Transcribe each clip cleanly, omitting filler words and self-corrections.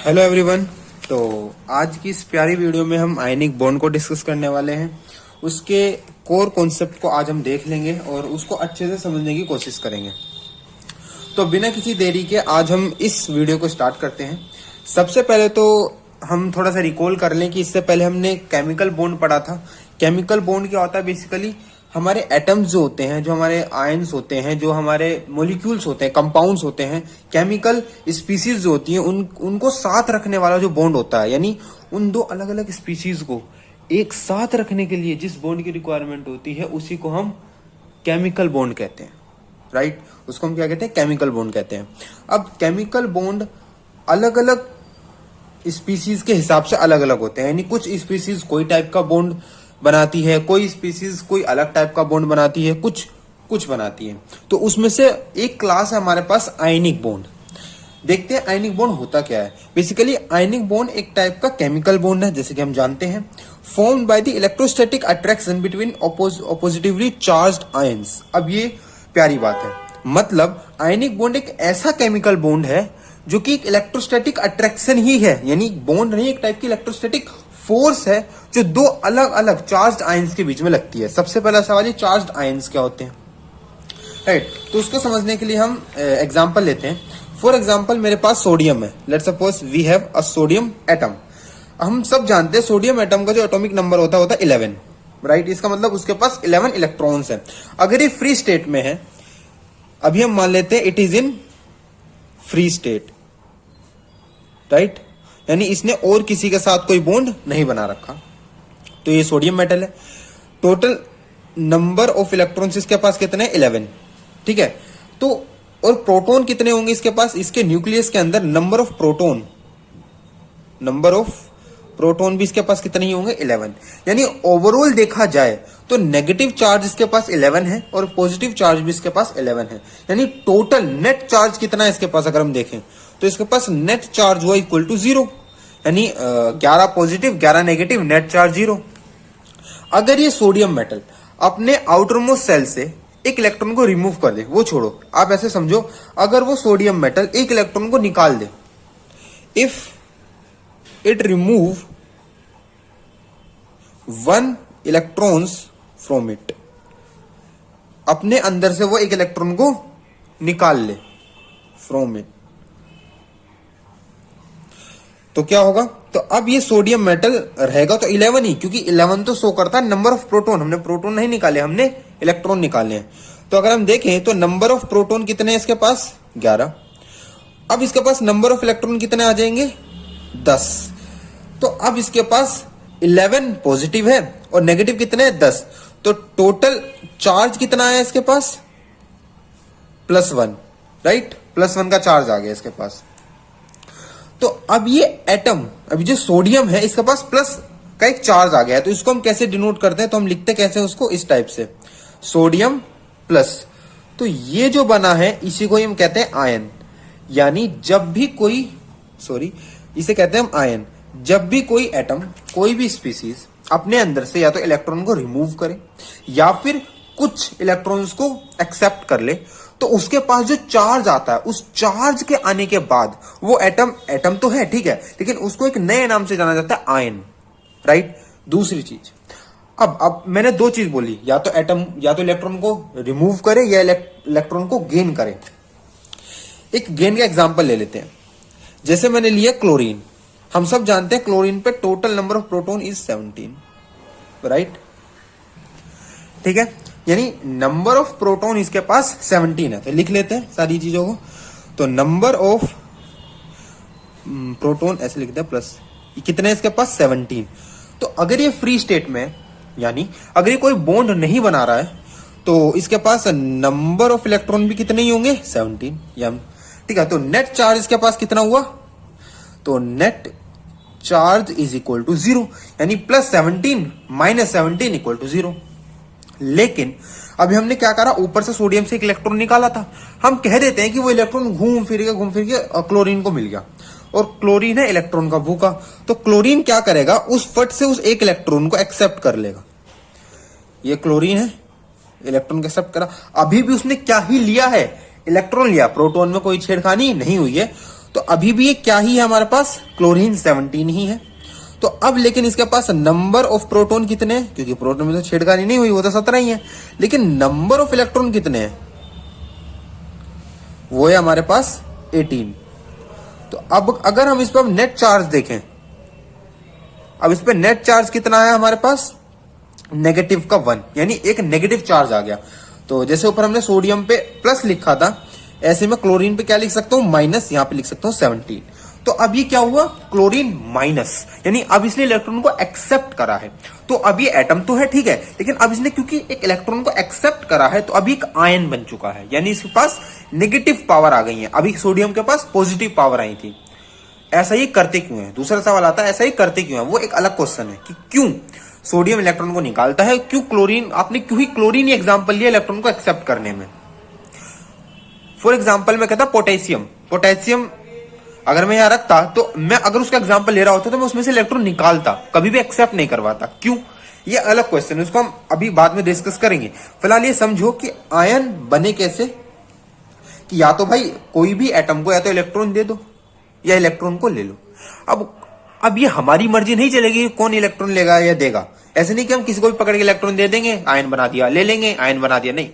Hello everyone. तो आज की इस प्यारी वीडियो में हम आयनिक बॉन्ड को डिस्कस करने वाले हैं। उसके कोर कॉन्सेप्ट को आज हम देख लेंगे और उसको अच्छे से समझने की कोशिश करेंगे। तो बिना किसी देरी के आज हम इस वीडियो को स्टार्ट करते हैं। सबसे पहले तो हम थोड़ा सा रिकॉल कर लें कि इससे पहले हमने केमिकल बॉन्ड पढ़ा था। केमिकल बॉन्ड क्या होता है? बेसिकली हमारे एटम्स जो होते हैं, जो हमारे आयंस होते हैं, जो हमारे मॉलिक्यूल्स होते हैं, कंपाउंड्स होते हैं, केमिकल स्पीसीज जो होती हैं, उनको साथ रखने वाला जो बॉन्ड होता है, यानी उन दो अलग अलग स्पीसीज को एक साथ रखने के लिए जिस बॉन्ड की रिक्वायरमेंट होती है उसी को हम केमिकल बॉन्ड कहते हैं। राइट? उसको हम क्या कहते हैं? केमिकल बॉन्ड कहते हैं। अब केमिकल बॉन्ड अलग अलग स्पीसीज के हिसाब से अलग अलग होते हैं, यानी कुछ स्पीसीज कोई टाइप का बॉन्ड बनाती है, कोई स्पीसीज कोई अलग टाइप का बॉन्ड बनाती है, कुछ बनाती है। तो उसमें से एक क्लास है हमारे पास आयनिक बॉन्ड। देखते हैं आयनिक बॉन्ड होता क्या है। बेसिकली आयनिक बॉन्ड एक टाइप का केमिकल बॉन्ड है, जैसे कि हम जानते हैं, formed by the electrostatic attraction between oppositively charged ions. अब ये प्यारी बात है, मतलब आयनिक बॉन्ड एक ऐसा केमिकल बॉन्ड है जो कि एक इलेक्ट्रोस्टैटिक अट्रैक्शन ही है, यानी बॉन्ड नहीं, एक टाइप की इलेक्ट्रोस्टैटिक फोर्स है जो दो अलग अलग चार्ज्ड आयंस के बीच में लगती है। सबसे पहला सवाल है, चार्ज्ड आयंस क्या होते हैं? राइट, तो उसको समझने के लिए हम एग्जांपल लेते हैं। फॉर एग्जांपल मेरे पास सोडियम है। Let's suppose we have a sodium atom. हम सब जानते हैं सोडियम एटम का जो एटॉमिक नंबर होता है 11। राइट, इसका मतलब उसके पास 11 इलेक्ट्रॉन्स है। अगर ये फ्री स्टेट में है, अभी हम मान लेते हैं it is in free state, right, यानी इसने और किसी के साथ कोई बॉन्ड नहीं बना रखा, तो ये सोडियम मेटल है। टोटल नंबर ऑफ इलेक्ट्रॉन्स इसके पास कितने? 11। ठीक है, तो और प्रोटॉन कितने होंगे इसके पास? इसके न्यूक्लियस के अंदर नंबर ऑफ प्रोटॉन भी इसके पास कितने ही होंगे? 11। यानी ओवरऑल देखा जाए तो नेगेटिव चार्ज इसके पास 11 है और पॉजिटिव चार्ज भी इसके पास 11 है। यानी टोटल नेट चार्ज कितना है इसके पास? अगर हम देखें तो इसके पास नेट चार्ज हुआ इक्वल टू 0, यानी 11 पॉजिटिव 11 नेगेटिव, नेट चार्ज 0। अगर ये सोडियम मेटल अपने आउटरमोस्ट सेल से एक इलेक्ट्रॉन को रिमूव कर दे, वो छोड़ो, आप ऐसे समझो, अगर वो सोडियम मेटल एक इलेक्ट्रॉन को निकाल दे, if it remove 1 electrons from it, अपने अंदर से वो एक इलेक्ट्रॉन को निकाल ले फ्रॉम इट, तो क्या होगा? तो अब ये सोडियम मेटल रहेगा तो 11 ही, क्योंकि 11 तो शो करता है नंबर ऑफ प्रोटॉन। हमने प्रोटॉन नहीं निकाले, हमने इलेक्ट्रॉन निकाले हैं। तो अगर हम देखें तो नंबर ऑफ प्रोटॉन कितने हैं इसके पास? 11। अब इसके पास नंबर ऑफ इलेक्ट्रॉन कितने आ जाएंगे? 10। तो अब इसके पास 11 पॉजिटिव है और नेगेटिव कितने हैं? 10। तो टोटल चार्ज कितना है इसके पास? +1। राइट, +1 का चार्ज आ गया इसके पास। तो अब ये एटम, अभी जो सोडियम है, इसके पास प्लस का एक चार्ज आ गया है। तो इसको हम कैसे डिनोट करते हैं? तो हम लिखते कैसे उसको? इस टाइप से, सोडियम प्लस। तो ये जो बना है इसी को हम कहते हैं आयन। यानी जब भी कोई, इसे कहते हैं हम आयन, जब भी कोई एटम, कोई भी स्पीसीज अपने अंदर से या तो इलेक्ट्रॉन को रिमूव करे या फिर कुछ इलेक्ट्रॉन्स को एक्सेप्ट कर ले, तो उसके पास जो चार्ज आता है, उस चार्ज के आने के बाद वो एटम तो है, ठीक है, लेकिन उसको एक नए नाम से जाना जाता है, आयन। राइट? दूसरी चीज, अब मैंने दो चीज बोली, या तो एटम या तो इलेक्ट्रॉन को रिमूव करे या इलेक्ट्रॉन को गेन करे। एक गेन का एग्जांपल ले लेते हैं। जैसे मैंने लिया क्लोरीन। हम सब जानते हैं क्लोरीन पे total number of proton is 17। Right? ठीक है, यानी नंबर ऑफ प्रोटॉन इसके पास 17 है। तो लिख लेते हैं सारी चीजों को। तो नंबर ऑफ प्रोटॉन ऐसे लिखते हैं प्लस, कितने है इसके पास? 17। तो अगर ये फ्री स्टेट में, यानी अगर ये कोई बॉन्ड नहीं बना रहा है, तो इसके पास नंबर ऑफ इलेक्ट्रॉन भी कितने ही होंगे? 17। ठीक है, तो नेट चार्ज इसके पास कितना हुआ? तो net charge is equal to 0, यानी +17 -17 इक्वल टू 0। लेकिन अभी हमने क्या करा? ऊपर से सोडियम से एक इलेक्ट्रॉन निकाला था। हम कह देते हैं कि वो इलेक्ट्रॉन घूम फिर के क्लोरीन को मिल गया, और क्लोरीन है इलेक्ट्रॉन का भूखा। तो क्लोरीन क्या करेगा? उस फट से उस एक इलेक्ट्रॉन को एक्सेप्ट कर लेगा। ये क्लोरीन है, इलेक्ट्रॉन को एक्सेप्ट करा। अभी भी उसने क्या ही लिया है? इलेक्ट्रॉन लिया, प्रोटॉन में कोई छेड़खानी नहीं हुई है। तो अभी भी ये क्या ही है हमारे पास, क्लोरीन 17 ही है। तो अब लेकिन इसके पास नंबर ऑफ प्रोटॉन कितने हैं, क्योंकि प्रोटॉन में तो छेड़खानी नहीं हुई, वो तो 17 ही है, लेकिन नंबर ऑफ इलेक्ट्रॉन कितने हैं, वो है हमारे पास 18। तो अब अगर हम इस पर नेट चार्ज देखें, अब इस पर नेट चार्ज कितना है हमारे पास, नेगेटिव का 1, यानी एक नेगेटिव चार्ज आ गया। तो जैसे ऊपर हमने सोडियम पे प्लस लिखा था, ऐसे में क्लोरीन पे क्या लिख सकता हूं, माइनस, यहां पे लिख सकता हूं 17। तो अब ये क्या हुआ, क्लोरीन माइनस, यानी अब इसने इलेक्ट्रॉन को एक्सेप्ट करा है। तो अब ये एटम तो है, ठीक है, लेकिन अब इसने क्योंकि एक इलेक्ट्रॉन को एक्सेप्ट करा है, तो अभी एक आयन बन चुका है, यानी इसके पास नेगेटिव पावर आ गई है। अभी सोडियम के पास पॉजिटिव पावर आई थी। ऐसा ही करते क्यों है, दूसरा सवाल आता है, ऐसा ही करते क्यों है, वो एक अलग क्वेश्चन है कि क्यों सोडियम इलेक्ट्रॉन को निकालता है, क्यों क्लोरीन, आपने क्यों ही क्लोरीन ही एग्जांपल लिया इलेक्ट्रॉन को एक्सेप्ट करने में। फॉर एग्जांपल मैं कहता पोटेशियम अगर मैं यहां रखता, तो मैं अगर उसका एग्जांपल ले रहा होता तो मैं उसमें से इलेक्ट्रॉन निकालता, कभी भी एक्सेप्ट नहीं करवाता। क्यों, ये अलग क्वेश्चन है, उसको हम अभी बाद में डिस्कस करेंगे। फिलहाल ये समझो कि आयन बने कैसे, कि या तो भाई कोई भी एटम को या तो इलेक्ट्रॉन दे दो या इलेक्ट्रॉन को ले लो। अब ये हमारी मर्जी नहीं चलेगी कौन इलेक्ट्रॉन लेगा या देगा। ऐसे नहीं कि हम किसी को भी पकड़ के इलेक्ट्रॉन दे देंगे, आयन बना दिया, ले लेंगे, आयन बना दिया, नहीं।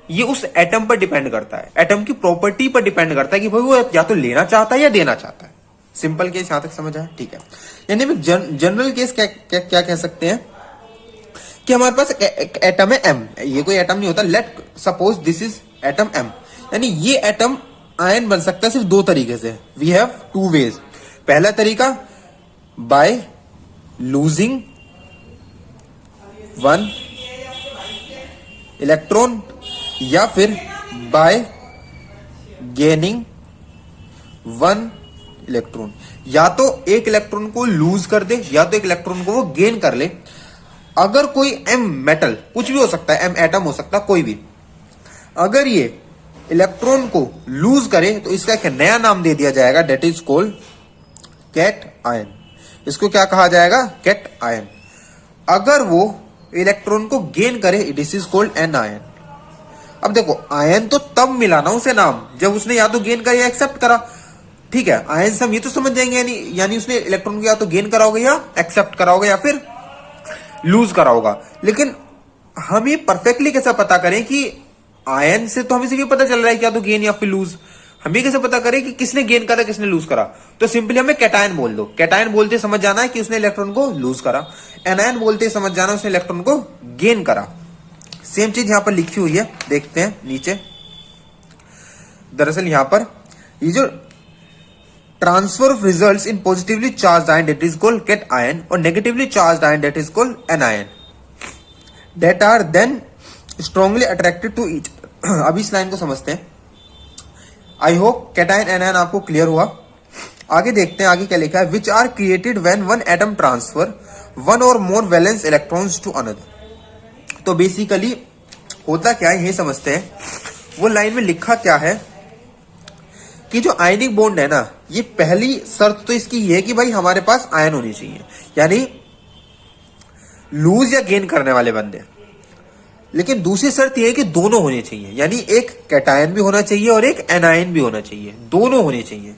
ये उस एटम पर डिपेंड करता है, एटम की प्रॉपर्टी पर डिपेंड करता है कि भाई वो या तो लेना चाहता है या देना चाहता है। सिंपल केस यहां तक समझ आया, ठीक है। यानी जनरल केस क्या कह सकते हैं कि हमारे पास एक एटम है M, ये कोई एटम नहीं होता, let suppose this is atom M, यानी ये एटम आयन बन सकता है सिर्फ दो तरीके से, वी हैव टू वेज। पहला तरीका बाय लूजिंग वन इलेक्ट्रॉन, या फिर बाय गेनिंग वन इलेक्ट्रॉन। या तो एक इलेक्ट्रॉन को लूज कर दे या तो एक इलेक्ट्रॉन को वो गेन कर ले। अगर कोई M मेटल, कुछ भी हो सकता है, M एटम हो सकता है, कोई भी, अगर ये इलेक्ट्रॉन को लूज करे तो इसका एक नया नाम दे दिया जाएगा, that is called cation. इसको क्या कहा जाएगा, कैट आयन। अगर वो इलेक्ट्रॉन को गेन करे, this is called an ion. अब देखो, आयन तो तब मिला ना उसे नाम जब उसने या तो गेन करा या एक्सेप्ट करा, ठीक है। आयन से हम ये तो समझ जाएंगे, यानी उसने इलेक्ट्रॉन को या तो गेन करा होगा या एक्सेप्ट करा होगा या फिर लूज करा होगा। लेकिन हम ये परफेक्टली कैसे पता करें कि आयन से तो हमें सिर्फ पता चल रहा है कि या तो गेन या फिर लूज, हम ये कैसे पता करें कि किसने गेन करा किसने लूज करा। तो सिंपली हमें कैटायन बोल दो, कैटायन बोलते समझ जाना है कि उसने इलेक्ट्रॉन को लूज करा, एनायन बोलते समझ जाना उसने इलेक्ट्रॉन को गेन करा। सेम चीज यहां पर लिखी हुई है, देखते हैं नीचे। दरअसल यहां पर ये जो transfer of results in positively charged ion that is called cation और negatively charged ion that is called anion that are then strongly attracted to each. अब इस लाइन को समझते हैं। आई होप कैटायन एनायन आपको clear हुआ। आगे देखते हैं, आगे क्या लिखा है, which are created when one atom transfer one or more valence electrons to another. तो बेसिकली होता क्या है ये समझते हैं। वो लाइन में लिखा क्या है कि जो आयनिक बॉन्ड है ना, ये पहली शर्त तो इसकी ये है कि भाई हमारे पास आयन होनी चाहिए, यानी लूज या गेन करने वाले बंदे। लेकिन दूसरी शर्त यह है कि दोनों होने चाहिए, यानी एक कैटायन भी होना चाहिए और एक एनायन भी होना चाहिए, दोनों होने चाहिए।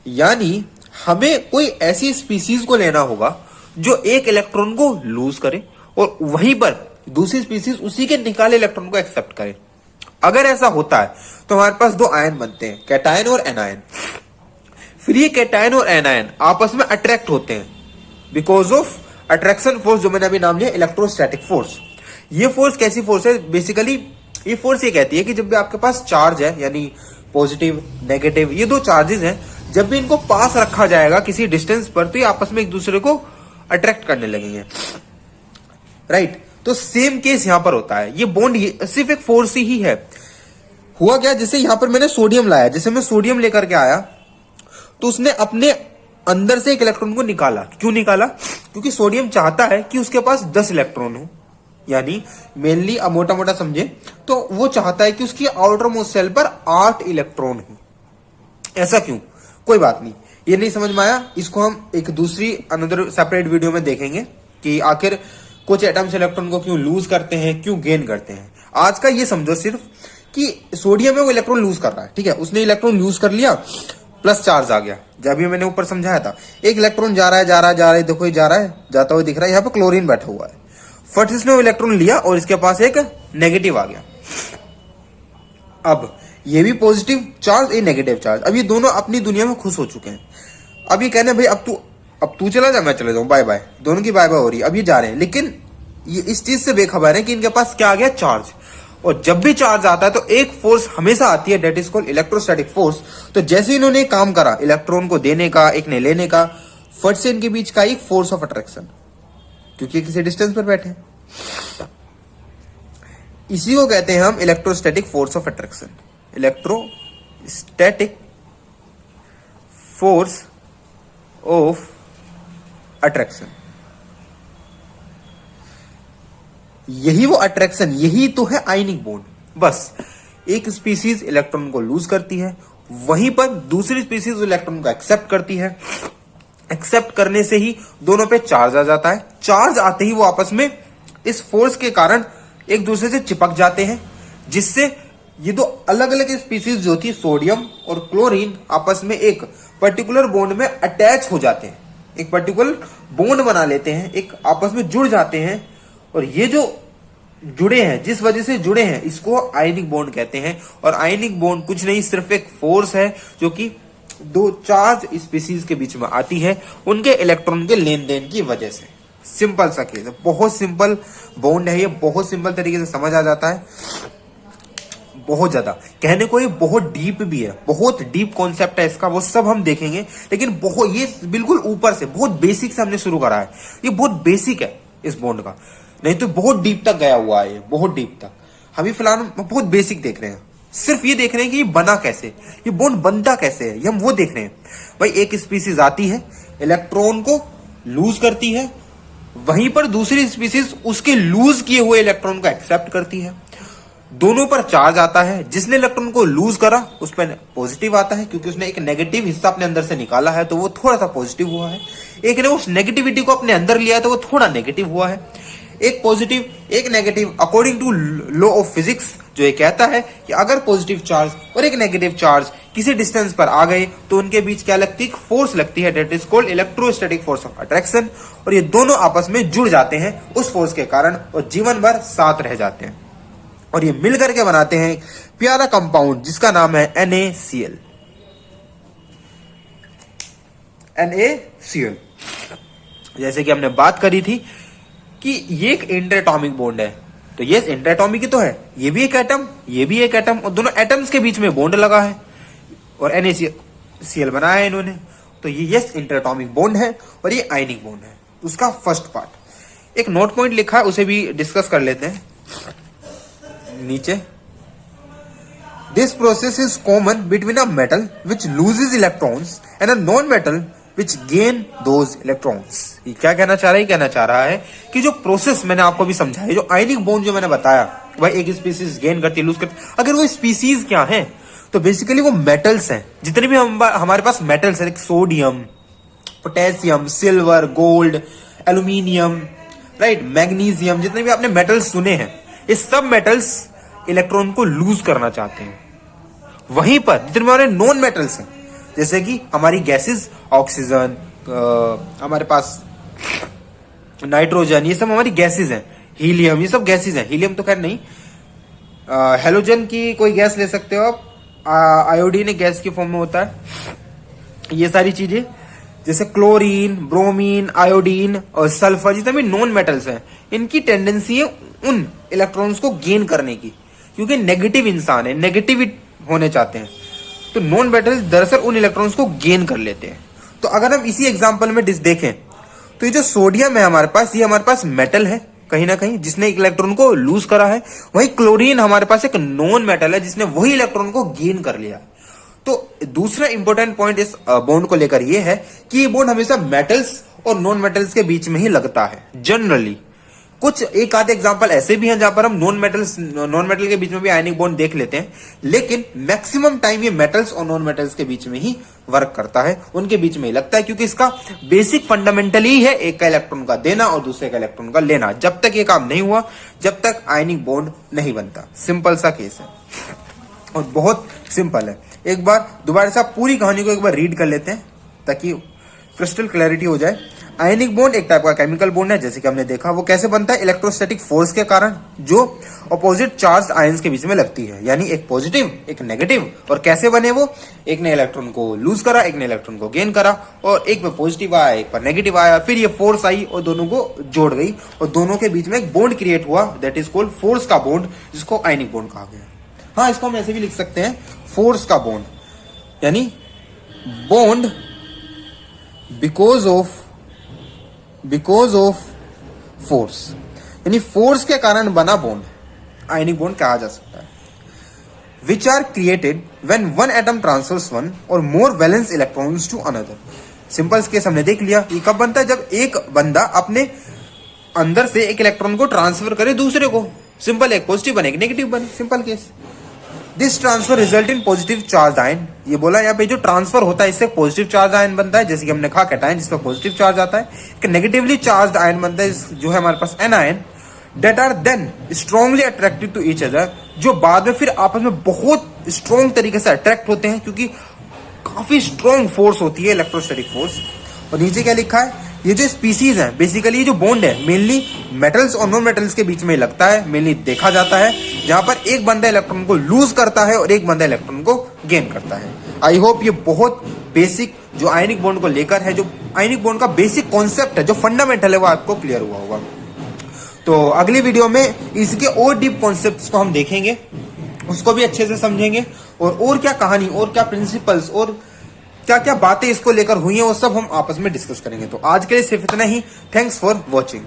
यानी हमें कोई ऐसी स्पीसीज को लेना होगा जो एक इलेक्ट्रॉन को लूज करे और वहीं पर दूसरी स्पीसीज उसी के निकाले इलेक्ट्रॉन को एक्सेप्ट करे। अगर ऐसा होता है तो हमारे पास दो आयन बनते हैं, कैटायन और एनायन। फिर ये कैटायन और एनायन आपस में अट्रैक्ट होते हैं बिकॉज ऑफ अट्रैक्शन फोर्स, जो मैंने अभी नाम लिया इलेक्ट्रोस्टैटिक फोर्स। ये फोर्स कैसी फोर्स है, बेसिकली ये फोर्स ये कहती है कि जब भी आपके पास चार्ज है, यानी पॉजिटिव नेगेटिव, ये दो चार्जेस हैं, जब भी इनको पास रखा जाएगा किसी डिस्टेंस पर तो ये आपस में एक दूसरे को अट्रैक्ट करने लगेंगे, राइट। तो सेम केस यहां पर होता है। ये बॉन्ड सिर्फ एक फोर्स ही है। हुआ क्या, जैसे यहां पर मैंने सोडियम लाया, जैसे मैं सोडियम लेकर के आया तो उसने अपने अंदर से एक इलेक्ट्रॉन को निकाला। क्यों निकाला, क्योंकि सोडियम चाहता है कि उसके पास 10 इलेक्ट्रॉन हो, यानी मेनली मोटा मोटा समझे तो वो चाहता है कि उसकी आउटर मोस्ट शेल पर 8 इलेक्ट्रॉन हो। ऐसा क्यों, कोई बात नहीं, ये नहीं समझ में आया, इसको हम एक दूसरी अनदर सेपरेट वीडियो में देखेंगे कि आखिर कुछ एटम्स इलेक्ट्रॉन को क्यों लूज करते हैं, क्यों गेन करते हैं। आज का ये समझो सिर्फ कि सोडियम है वो इलेक्ट्रॉन लूज कर रहा है, ठीक है, उसने इलेक्ट्रॉन लूज कर लिया, प्लस चार्ज आ गया। जब भी मैंने ऊपर समझाया था, एक इलेक्ट्रॉन जा रहा है, देखो ये जा रहा है, जाता हुआ दिख रहा है, यहाँ पे क्लोरीन बैठा हुआ है। फट इसने वो इलेक्ट्रॉन लिया और इसके पास एक नेगेटिव आ गया। अब ये भी पॉजिटिव चार्ज, ये नेगेटिव चार्ज। अब ये दोनों अपनी दुनिया में खुश हो चुके हैं। अब ये कहने भाई अब तू चला जा, मैं चले जाऊं, बाय बाय, दोनों की बाय बाय हो रही है। अब ये जा रहे हैं, लेकिन ये इस चीज से बेखबर है कि इनके पास क्या आ गया, चार्ज। और जब भी चार्ज आता है तो एक फोर्स हमेशा आती है, that is called electrostatic force. तो जैसे इन्होंने काम करा इलेक्ट्रॉन को देने का, एक ने लेने का, फट से इनके बीच का एक फोर्स ऑफ अट्रैक्शन, क्योंकि किसी डिस्टेंस पर बैठे, इसी को कहते हैं हम electrostatic force of attraction. Electrostatic force of attraction, यही वो अट्रैक्शन, यही तो है आयनिक बॉन्ड। बस एक स्पीसीज इलेक्ट्रॉन को लूज करती है, वहीं पर दूसरी स्पीसीज इलेक्ट्रॉन को एक्सेप्ट करती है। एक्सेप्ट करने से ही दोनों पे चार्ज आ जाता है। चार्ज आते ही वो आपस में इस फोर्स के कारण एक दूसरे से चिपक जाते हैं, जिससे ये दो अलग अलग स्पीसीज जो थी, सोडियम और क्लोरीन, आपस में एक पर्टिकुलर बॉन्ड में अटैच हो जाते हैं, एक पर्टिकुलर बॉन्ड बना लेते हैं, एक आपस में जुड़ जाते हैं। और ये जो जुड़े हैं, जिस वजह से जुड़े हैं, इसको आयनिक बॉन्ड कहते हैं। और आयनिक बॉन्ड कुछ नहीं, सिर्फ एक फोर्स है जो कि दो चार्ज स्पीसीज के बीच में आती है, उनके इलेक्ट्रॉन के लेन देन की वजह से। सिंपल सा केस है, बहुत सिंपल बॉन्ड है ये, बहुत सिंपल तरीके से समझ आ जाता है। बहुत ज्यादा कहने को ये बहुत डीप भी है, बहुत डीप कॉन्सेप्ट है इसका, वो सब हम देखेंगे। लेकिन बहुत ये बिल्कुल ऊपर से, बहुत बेसिक से हमने शुरू करा है। ये बहुत बेसिक है इस बॉन्ड का, नहीं तो बहुत डीप तक गया हुआ है ये, बहुत डीप तक। हम फिलहाल बहुत बेसिक देख रहे हैं, सिर्फ ये देख रहे हैं कि ये बना कैसे, ये बॉन्ड बनता कैसे है, ये हम वो देख रहे हैं। भाई एक स्पीसीज आती है, इलेक्ट्रॉन को लूज करती है, वहीं पर दूसरी स्पीसीज उसके लूज किए हुए इलेक्ट्रॉन को एक्सेप्ट करती है। दोनों पर चार्ज आता है, जिसने इलेक्ट्रॉन को लूज करा उस पर पॉजिटिव आता है, क्योंकि उसने एक नेगेटिव हिस्सा अपने अंदर से निकाला है, तो वो थोड़ा सा पॉजिटिव हुआ है। एक ने उस नेगेटिविटी को अपने अंदर लिया है, तो वो थोड़ा नेगेटिव हुआ है। एक पॉजिटिव एक negative, according to law of physics, जो ये कहता है कि अगर पॉजिटिव चार्ज और एक नेगेटिव चार्ज किसी डिस्टेंस पर आ गए तो उनके बीच क्या लगती है, फोर्स लगती है, that is called electrostatic force of attraction. और ये दोनों आपस में जुड़ जाते हैं उस फोर्स के कारण, और जीवन भर साथ रह जाते हैं। और ये मिलकर के बनाते हैं प्यारा कंपाउंड जिसका नाम है NaCl। NaCl, जैसे कि हमने बात करी थी कि ये एक इंटरएटॉमिक बॉन्ड है, तो ये इंटरएटॉमिक ही तो है, ये भी एक एटम, ये भी एक एटम, और दोनों एटम्स के बीच में बॉन्ड लगा है और NaCl बनाया है इन्होंने। तो ये इंटरएटॉमिक बॉन्ड है और ये आयनिक बॉन्ड है। उसका फर्स्ट पार्ट एक नोट पॉइंट लिखा है, उसे भी डिस्कस कर लेते हैं नीचे। This process is common between a metal which loses electrons and a non metal which gain those electrons. ये क्या कहना चाह रहा है, कहना चाह रहा है कि जो प्रोसेस मैंने आपको भी समझाया, जो आयनिक बॉन्ड जो मैंने बताया, भाई एक स्पीसीज गेन करती है, लूज करती है, अगर वो स्पीसीज क्या है, तो बेसिकली वो मेटल्स हैं। जितने भी हमारे पास मेटल्स हैं, sodium, potassium, silver, gold, aluminium, right, magnesium, जितने भी आपने मेटल्स सुने हैं, ये सब मेटल्स इलेक्ट्रॉन को लूज करना चाहते हैं। वहीं पर जितने हमारे नॉन मेटल्स हैं, जैसे कि हमारी गैसेस, ऑक्सीजन, हमारे पास नाइट्रोजन, ये सब हमारी गैसेस हैं, हीलियम, ये सब गैसेस हैं। हीलियम तो खैर नहीं, हेलोजन की कोई गैस ले सकते हो आप, आयोडीन एक गैस की फॉर्म में होता है। ये सारी चीजें जैसे क्लोरीन, ब्रोमीन, आयोडीन और सल्फर, जितने भी नॉन मेटल्स हैं, इनकी टेंडेंसी है उन इलेक्ट्रॉन्स को गेन करने की, क्योंकि नेगेटिव इंसान है, नेगेटिव होने चाहते हैं। तो नॉन मेटल्स दरअसल उन इलेक्ट्रॉन्स को गेन कर लेते हैं। तो अगर हम इसी एग्जांपल में देखें, तो ये जो सोडियम है हमारे पास, ये हमारे पास मेटल है कहीं ना कहीं, जिसने एक इलेक्ट्रॉन को लूज करा है। वहीं क्लोरीन हमारे पास एक नॉन मेटल है, जिसने वही इलेक्ट्रॉन को गेन कर लिया। तो दूसरा इंपॉर्टेंट पॉइंट इस बॉन्ड को लेकर ये है कि ये बॉन्ड हमेशा मेटल्स और नॉन मेटल्स के बीच में ही लगता है जनरली। कुछ एक आधे एग्जांपल ऐसे भी हैं जहां पर हम नॉन मेटल के बीच में भी आयनिक बॉन्ड देख लेते हैं, लेकिन मैक्सिमम टाइम ये मेटल्स और नॉन मेटल्स के बीच में ही वर्क करता है, उनके बीच में ही लगता है, क्योंकि इसका बेसिक फंडामेंटल ही है एक का इलेक्ट्रॉन का देना और दूसरे का इलेक्ट्रॉन का लेना। जब तक ये काम नहीं हुआ, जब तक आयनिक बॉन्ड नहीं बनता। सिंपल सा केस है। और बहुत सिंपल है। एक बार दोबारा से आप पूरी कहानी को एक बार रीड कर लेते हैं ताकि क्रिस्टल क्लैरिटी हो जाए। आयनिक बॉन्ड एक टाइप का केमिकल बॉन्ड है, जैसे कि हमने देखा। वो कैसे बनता है? इलेक्ट्रोस्टैटिक फोर्स के कारण, जो अपोजिट चार्ज आयंस के बीच में लगती है, यानी एक पॉजिटिव एक नेगेटिव। और कैसे बने वो? एक ने इलेक्ट्रॉन को लूज करा, एक ने इलेक्ट्रॉन को गेन करा, और एक पे पॉजिटिव आया, एक पर नेगेटिव आया, फिर ये फोर्स आई और दोनों को जोड़ गई और दोनों के बीच में एक बॉन्ड क्रिएट हुआ, दैट इज कॉल्ड फोर्स का बॉन्ड, जिसको आयनिक बॉन्ड कहा गया। हाँ, इसको हम ऐसे भी लिख सकते हैं, फोर्स का बॉन्ड, यानी बॉन्ड बिकॉज ऑफ फोर्स, यानी फोर्स के कारण बना बॉन्ड आयनिक बॉन्ड कहा जा सकता है। Which are created when one atom transfers one or more valence electrons to another. Simple case हमने देख लिया। ये कब बनता है? जब एक बंदा अपने अंदर से एक इलेक्ट्रॉन को ट्रांसफर करे दूसरे को। सिंपल, एक पॉजिटिव बने एक नेगेटिव बने, simple case. This transfer result in positive charge ion. ये बोला यहाँ पे जो ट्रांसफर होता है इससे पॉजिटिव चार्ज आयन बनता है, जैसे कि हमने कहा कैटायन जिसमें पॉजिटिव चार्ज आता है। एक नेगेटिवली चार्ज आयन बनता है जो है हमारे पास anion, that are then strongly attracted to each other, जो बाद में फिर आपस में बहुत स्ट्रॉन्ग तरीके से अट्रैक्ट होते हैं, क्योंकि काफी स्ट्रॉन्ग फोर्स होती है इलेक्ट्रोस्टैटिक फोर्स। और नीचे क्या लिखा है? ये जो स्पीसीज है, बेसिकली ये जो बॉन्ड है मेनली मेटल्स और नॉन मेटल्स के बीच में लगता है, मेनली देखा जाता है, जहां पर एक बंदा इलेक्ट्रॉन को लूज करता है और एक बंदा इलेक्ट्रॉन को गेन करता है। आई होप ये बहुत बेसिक जो आयनिक बॉन्ड को लेकर है, जो आयनिक बॉन्ड का बेसिक कॉन्सेप्ट है, जो फंडामेंटल है, वो आपको क्लियर हुआ होगा। तो अगली वीडियो में इसके और डीप कॉन्सेप्ट्स को हम देखेंगे, उसको भी अच्छे से समझेंगे, और क्या कहानी और क्या प्रिंसिपल्स और क्या क्या बातें इसको लेकर हुई हैं वो सब हम आपस में डिस्कस करेंगे। तो आज के लिए सिर्फ इतना ही। Thanks for watching.